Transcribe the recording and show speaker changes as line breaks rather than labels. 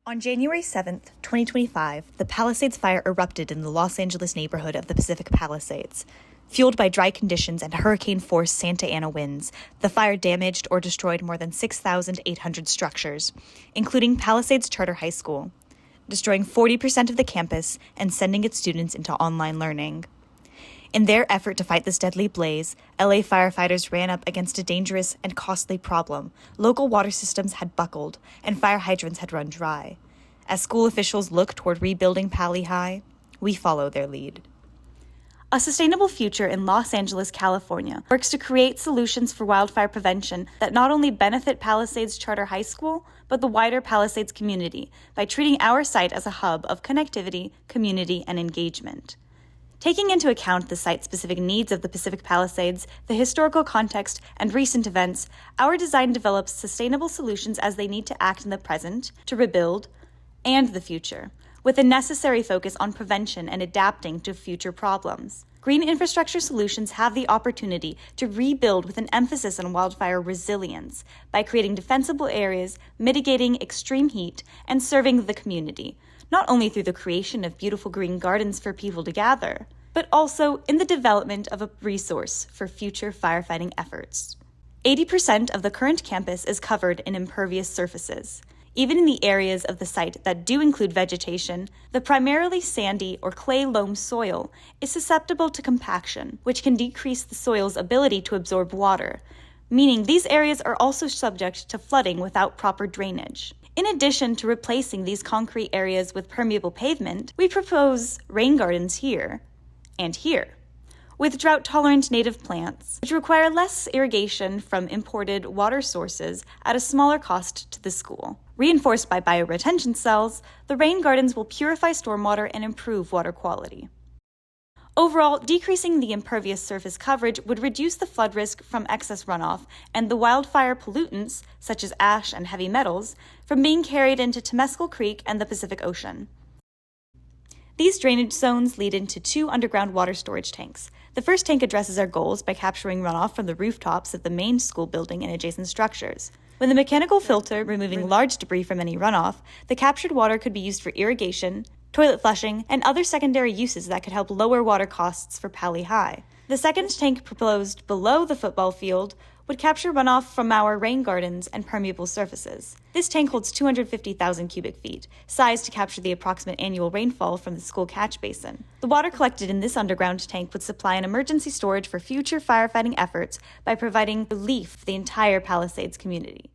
On January 7, 2025, the Palisades Fire erupted in the Los Angeles neighborhood of the Pacific Palisades. Fueled by dry conditions and hurricane-force Santa Ana winds, the fire damaged or destroyed more than 6,800 structures, including Palisades Charter High School, destroying 40% of the campus and sending its students into online learning. In their effort to fight this deadly blaze, LA firefighters ran up against a dangerous and costly problem. Local water systems had buckled, and fire hydrants had run dry. As school officials look toward rebuilding Pali High, we follow their lead. A Sustainable Future in Los Angeles, California, works to create solutions for wildfire prevention that not only benefit Palisades Charter High School, but the wider Palisades community by treating our site as a hub of connectivity, community, and engagement. Taking into account the site-specific needs of the Pacific Palisades, the historical context, and recent events, our design develops sustainable solutions as they need to act in the present, to rebuild, and the future, with a necessary focus on prevention and adapting to future problems. Green infrastructure solutions have the opportunity to rebuild with an emphasis on wildfire resilience by creating defensible areas, mitigating extreme heat, and serving the community, not only through the creation of beautiful green gardens for people to gather, but also in the development of a resource for future firefighting efforts. 80% of the current campus is covered in impervious surfaces. Even in the areas of the site that do include vegetation, the primarily sandy or clay loam soil is susceptible to compaction, which can decrease the soil's ability to absorb water, meaning these areas are also subject to flooding without proper drainage. In addition to replacing these concrete areas with permeable pavement, we propose rain gardens here and here, with drought-tolerant native plants, which require less irrigation from imported water sources at a smaller cost to the school. Reinforced by bioretention cells, the rain gardens will purify stormwater and improve water quality. Overall, decreasing the impervious surface coverage would reduce the flood risk from excess runoff and the wildfire pollutants, such as ash and heavy metals, from being carried into Temescal Creek and the Pacific Ocean. These drainage zones lead into 2 underground water storage tanks. The first tank addresses our goals by capturing runoff from the rooftops of the main school building and adjacent structures. With a mechanical filter removing large debris from any runoff, the captured water could be used for irrigation, toilet flushing, and other secondary uses that could help lower water costs for Pali High. The second tank proposed below the football field would capture runoff from our rain gardens and permeable surfaces. This tank holds 250,000 cubic feet, sized to capture the approximate annual rainfall from the school catch basin. The water collected in this underground tank would supply an emergency storage for future firefighting efforts by providing relief for the entire Palisades community.